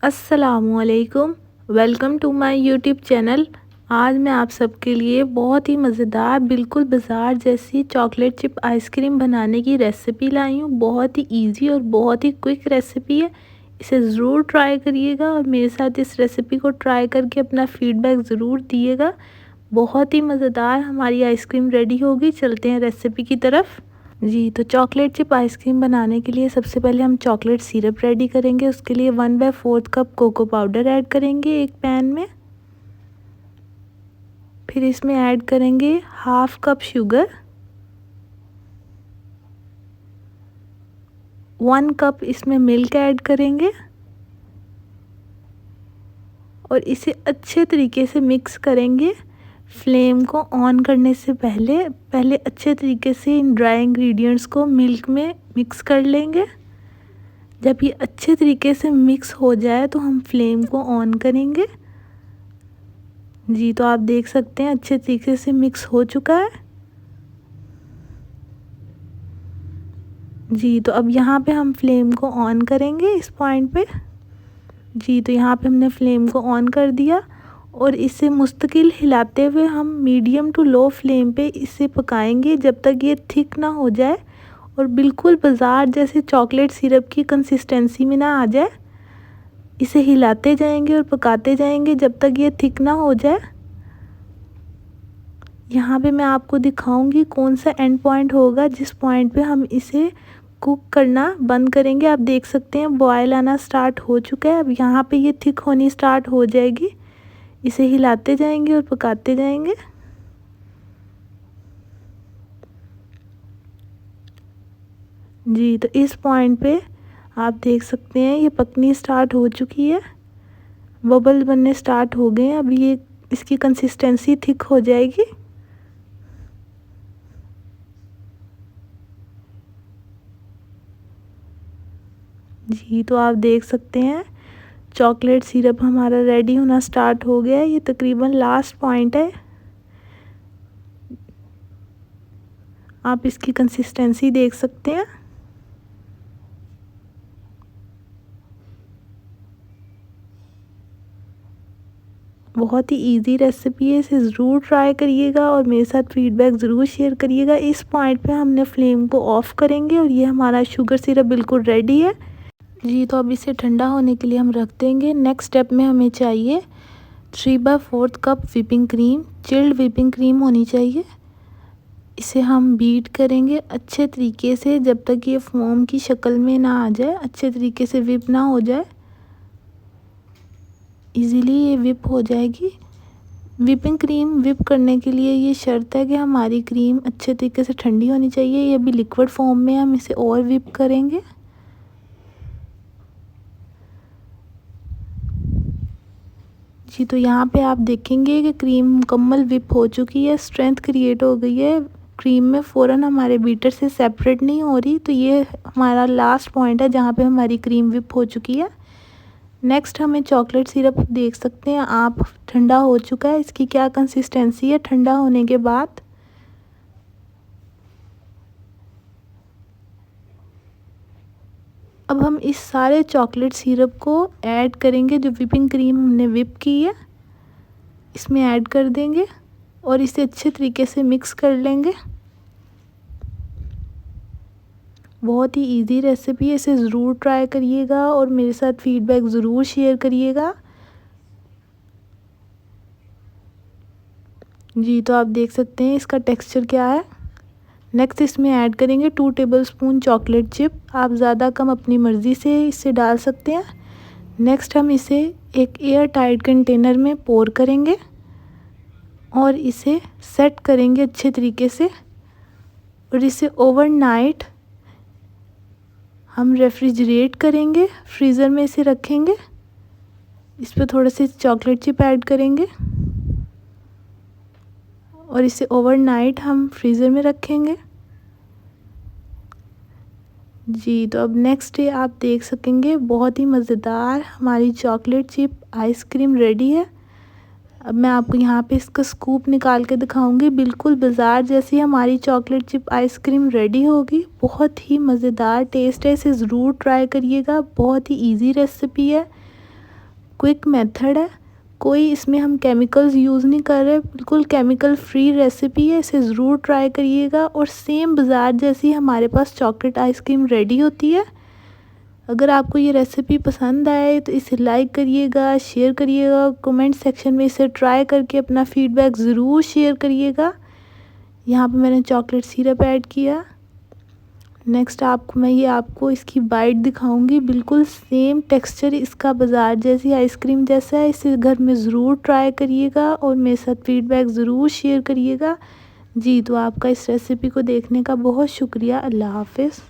अस्सलामुअलैकुम। Welcome to my YouTube channel. आज मैं आप सबके लिए बहुत ही मज़ेदार बिल्कुल बाज़ार जैसी चॉकलेट चिप आइसक्रीम बनाने की रेसिपी लाई हूँ। बहुत ही इजी और बहुत ही क्विक रेसिपी है। इसे ज़रूर ट्राई करिएगा और मेरे साथ इस रेसिपी को ट्राई करके अपना फीडबैक ज़रूर दिएगा। बहुत ही मज़ेदार हमारी आइसक्रीम रेडी होगी। चलते हैं रेसिपी की तरफ। जी, तो चॉकलेट चिप आइसक्रीम बनाने के लिए सबसे पहले हम चॉकलेट सिरप रेडी करेंगे। उसके लिए 1/4 कप कोको पाउडर ऐड करेंगे एक पैन में। फिर इसमें ऐड करेंगे हाफ कप शुगर, 1 कप इसमें मिल्क ऐड करेंगे और इसे अच्छे तरीके से मिक्स करेंगे। फ्लेम को ऑन करने से पहले अच्छे तरीके से इन ड्राई इंग्रेडिएंट्स को मिल्क में मिक्स कर लेंगे। जब ये अच्छे तरीके से मिक्स हो जाए तो हम फ्लेम को ऑन करेंगे। जी, तो आप देख सकते हैं अच्छे तरीके से मिक्स हो चुका है। जी, तो अब यहाँ पे हम फ्लेम को ऑन करेंगे इस पॉइंट पे। जी, तो यहाँ पे हमने फ्लेम को ऑन कर दिया और इसे मुस्तकिल हिलाते हुए हम मीडियम टू लो फ्लेम पे इसे पकाएंगे जब तक ये थिक ना हो जाए और बिल्कुल बाज़ार जैसे चॉकलेट सिरप की कंसिस्टेंसी में ना आ जाए। इसे हिलाते जाएंगे और पकाते जाएंगे जब तक ये थिक ना हो जाए। यहाँ पे मैं आपको दिखाऊंगी कौन सा एंड पॉइंट होगा जिस पॉइंट पे हम इसे कुक करना बंद करेंगे। आप देख सकते हैं बॉयल आना स्टार्ट हो चुका है। अब यहाँ पे ये थिक होनी स्टार्ट हो जाएगी। इसे हिलाते जाएंगे और पकाते जाएंगे। जी, तो इस पॉइंट पे आप देख सकते हैं ये पकनी स्टार्ट हो चुकी है, बबल बनने स्टार्ट हो गए हैं। अब ये इसकी कंसिस्टेंसी थिक हो जाएगी। जी, तो आप देख सकते हैं चॉकलेट सिरप हमारा रेडी होना स्टार्ट हो गया है। ये तकरीबन लास्ट पॉइंट है। आप इसकी कंसिस्टेंसी देख सकते हैं। बहुत ही इजी रेसिपी है। इसे ज़रूर ट्राई करिएगा और मेरे साथ फीडबैक ज़रूर शेयर करिएगा। इस पॉइंट पे हमने फ्लेम को ऑफ़ करेंगे और ये हमारा शुगर सिरप बिल्कुल रेडी है। जी, तो अब इसे ठंडा होने के लिए हम रख देंगे। नेक्स्ट स्टेप में हमें चाहिए 3/4 cup whipping cream. Chilled whipping cream होनी चाहिए। इसे हम बीट करेंगे अच्छे तरीके से जब तक ये फोम की शक्ल में ना आ जाए, अच्छे तरीके से व्हिप ना हो जाए। इजीली ये व्हिप हो जाएगी। व्हिपिंग क्रीम व्हिप करने के लिए ये शर्त है कि हमारी क्रीम अच्छे तरीके से ठंडी होनी चाहिए। ये भी लिक्विड फॉर्म में हम इसे और व्हिप करेंगे। जी, तो यहाँ पे आप देखेंगे कि क्रीम मुकम्मल व्हिप हो चुकी है, स्ट्रेंथ क्रिएट हो गई है क्रीम में, फ़ौरन हमारे बीटर से सेपरेट नहीं हो रही। तो ये हमारा लास्ट पॉइंट है जहाँ पे हमारी क्रीम व्हिप हो चुकी है। नेक्स्ट हमें चॉकलेट सिरप देख सकते हैं आप ठंडा हो चुका है। इसकी क्या कंसिस्टेंसी है ठंडा होने के बाद। अब हम इस सारे चॉकलेट सिरप को ऐड करेंगे। जो व्हिपिंग क्रीम हमने व्हिप की है इसमें ऐड कर देंगे और इसे अच्छे तरीके से मिक्स कर लेंगे। बहुत ही इजी रेसिपी है। इसे ज़रूर ट्राई करिएगा और मेरे साथ फीडबैक ज़रूर शेयर करिएगा। जी, तो आप देख सकते हैं इसका टेक्सचर क्या है। नेक्स्ट इसमें ऐड करेंगे 2 टेबलस्पून चॉकलेट चिप। आप ज़्यादा कम अपनी मर्ज़ी से इसे डाल सकते हैं। नेक्स्ट हम इसे एक एयर टाइट कंटेनर में पोर करेंगे और इसे सेट करेंगे अच्छे तरीके से और इसे ओवरनाइट हम रेफ्रिजरेट करेंगे, फ्रीज़र में इसे रखेंगे। इस पर थोड़े से चॉकलेट चिप ऐड करेंगे और इसे ओवरनाइट हम फ्रीज़र में रखेंगे। जी, तो अब नेक्स्ट डे आप देख सकेंगे बहुत ही मज़ेदार हमारी चॉकलेट चिप आइसक्रीम रेडी है। अब मैं आपको यहाँ पे इसका स्कूप निकाल के दिखाऊंगी। बिल्कुल बाज़ार जैसी हमारी चॉकलेट चिप आइसक्रीम रेडी होगी। बहुत ही मज़ेदार टेस्ट है। इसे ज़रूर ट्राई करिएगा। बहुत ही इजी रेसिपी है। क्विक मेथड है, कोई इसमें हम केमिकल्स यूज़ नहीं कर रहे, बिल्कुल केमिकल फ्री रेसिपी है। इसे ज़रूर ट्राई करिएगा और सेम बाज़ार जैसी हमारे पास चॉकलेट आइसक्रीम रेडी होती है। अगर आपको ये रेसिपी पसंद आए तो इसे लाइक करिएगा, शेयर करिएगा, कमेंट सेक्शन में इसे ट्राई करके अपना फीडबैक ज़रूर शेयर करिएगा। यहाँ पे मैंने चॉकलेट सिरप ऐड किया। नेक्स्ट आपको इसकी बाइट दिखाऊंगी। बिल्कुल सेम टेक्सचर इसका बाज़ार जैसी आइसक्रीम जैसा है। इसे घर में ज़रूर ट्राई करिएगा और मेरे साथ फीडबैक ज़रूर शेयर करिएगा। जी, तो आपका इस रेसिपी को देखने का बहुत शुक्रिया। अल्लाह हाफ़िज़।